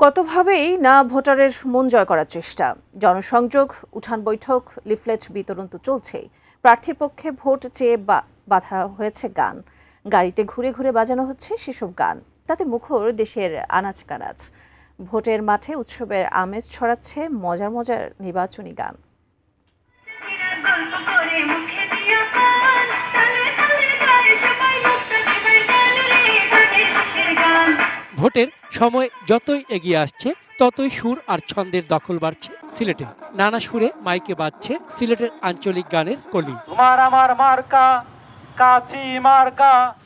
কতভাবেই না ভোটারের মন জয় করার চেষ্টা, জনসংযোগ, উঠান বৈঠক, লিফলেট বিতরণ তো চলছেই। প্রার্থীর পক্ষে ভোট চেয়ে বাধা হয়েছে গান, গাড়িতে ঘুরে ঘুরে বাজানো হচ্ছে সেসব গান, তাতে মুখর দেশের আনাচ কানাচ। ভোটের মাঠে উৎসবের আমেজ ছড়াচ্ছে মজার মজার নির্বাচনী গান। ভোটের সময় যতই এগিয়ে আসছে ততই সুর আর ছন্দের দখল বাড়ছে সিলেটে। নানা সুরে মাইকে বাজছে সিলেটের আঞ্চলিক গানের কলি।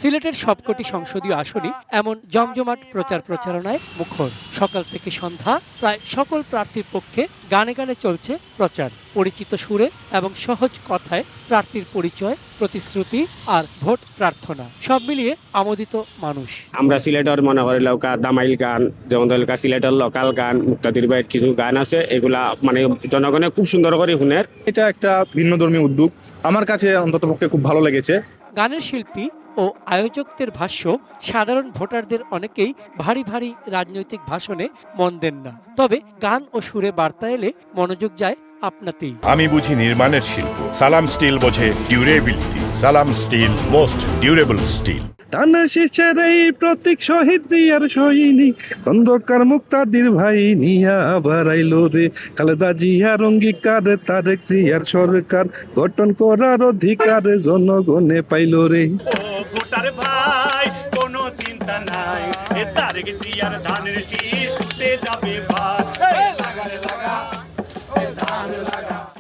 সিলেটের সবকটি সংসদীয় আসনই এমন জমজমাট প্রচার প্রচারণায় মুখর। সকাল থেকে সন্ধ্যা প্রায় সকল প্রার্থীর পক্ষে গানে গানে চলছে প্রচার। পরিচিত সুরে এবং সহজ কথায় প্রার্থীর পরিচয়, প্রতিশ্রুতি আর ভোট প্রার্থনা সব মিলিয়ে আমোদিত মানুষ। আমরা সিলেটের মনে করি লোকা দামাইল গান, যেমন সিলেটের লোকাল গান, মুক্তাদির ভাইয়ের কিছু গান আছে, এগুলা মানে জনগণে খুব সুন্দর করে শুনে। এটা একটা ভিন্নধর্মী উদ্যোগ, আমার কাছে অন্ততপক্ষে খুব ভালো লেগেছে। গানের শিল্পী ও আয়োজকদের ভাষ্য, সাধারণ ভোটারদের অনেকেই ভারী ভারী রাজনৈতিক ভাষণে মন দেন না, তবে গান ও সুরে বার্তা এলে মনোযোগ যায় আপনাতেই। আমি বুঝি নির্মাণের শিল্প, সালাম স্টিল বোঝে ডিউরেবিলিটি। সালাম স্টিল, মোস্ট ডিউরেবল স্টিল। তানা শেষের এই প্রতীক শহীদ দিয়ার সৈনিক, খন্দকার মুক্তাদির ভাই নিয়া আবার আইলো রে। খালেদা জিয়ার অঙ্গীকার, তারেক জিয়ার সরকার গঠন করার অধিকার জনগণে পাইল রে। ভোটার ভাই কোনো চিন্তা নাই, তারেক জিয়ার ধানের শীষ উঠে যাবে ভাই।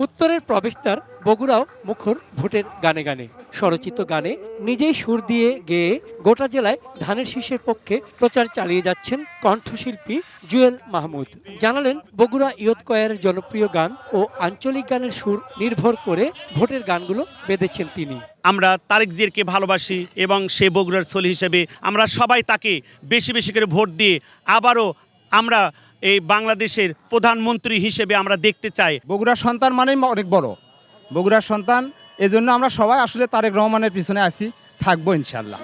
উত্তরের প্রবেশদ্বার বগুড়াও মুখর ভোটের গানে গানে। স্বরচিত গানে নিজেই সুর দিয়ে গেয়ে গোটা জেলায় ধানের শীষের পক্ষে প্রচার চালিয়ে যাচ্ছেন কণ্ঠশিল্পী জুয়েল মাহমুদ। জানালেন, বগুড়া ইয়ত কয়ারের জনপ্রিয় গান ও আঞ্চলিক গানের সুর নির্ভর করে ভোটের গানগুলো বেঁধেছেন তিনি। আমরা তারেক জিয়াকে ভালোবাসি এবং সে বগুড়ার সলি হিসেবে আমরা সবাই তাকে বেশি বেশি করে ভোট দিয়ে আবারও আমরা এই বাংলাদেশের প্রধানমন্ত্রী হিসেবে আমরা দেখতে চাই। বগুড়ার সন্তান মানেই অনেক বড়, বগুড়ার সন্তান, এজন্য আমরা সবাই আসলে তারেক রহমানের পিছনে আছি, থাকবো ইনশাল্লাহ।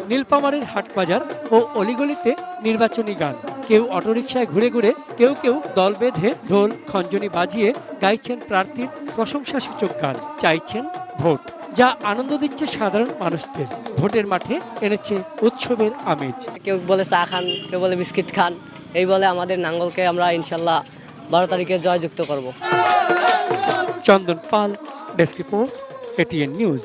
নীলফামারীর হাটবাজার ও অলিগলিতে নির্বাচনী গান, কেউ অটোরিকশায় ঘুরে ঘুরে, কেউ কেউ দল বেঁধে ঢোল খঞ্জনি বাজিয়ে গাইছেন প্রার্থীর প্রশংসাসূচক গান, চাইছেন ভোট, যা আনন্দ দিচ্ছে সাধারণ মানুষদের। ভোটের মাঠে এনেছে উৎসবের আমেজ। কেউ বলে চা খান, কেউ বলে বিস্কিট খান, এই বলে আমাদের নাঙ্গলকে আমরা ইনশাল্লাহ 12 তারিখে জয়যুক্ত করব। চন্দন পাল, ডেস্ক রিপোর্ট, এটিএন নিউজ।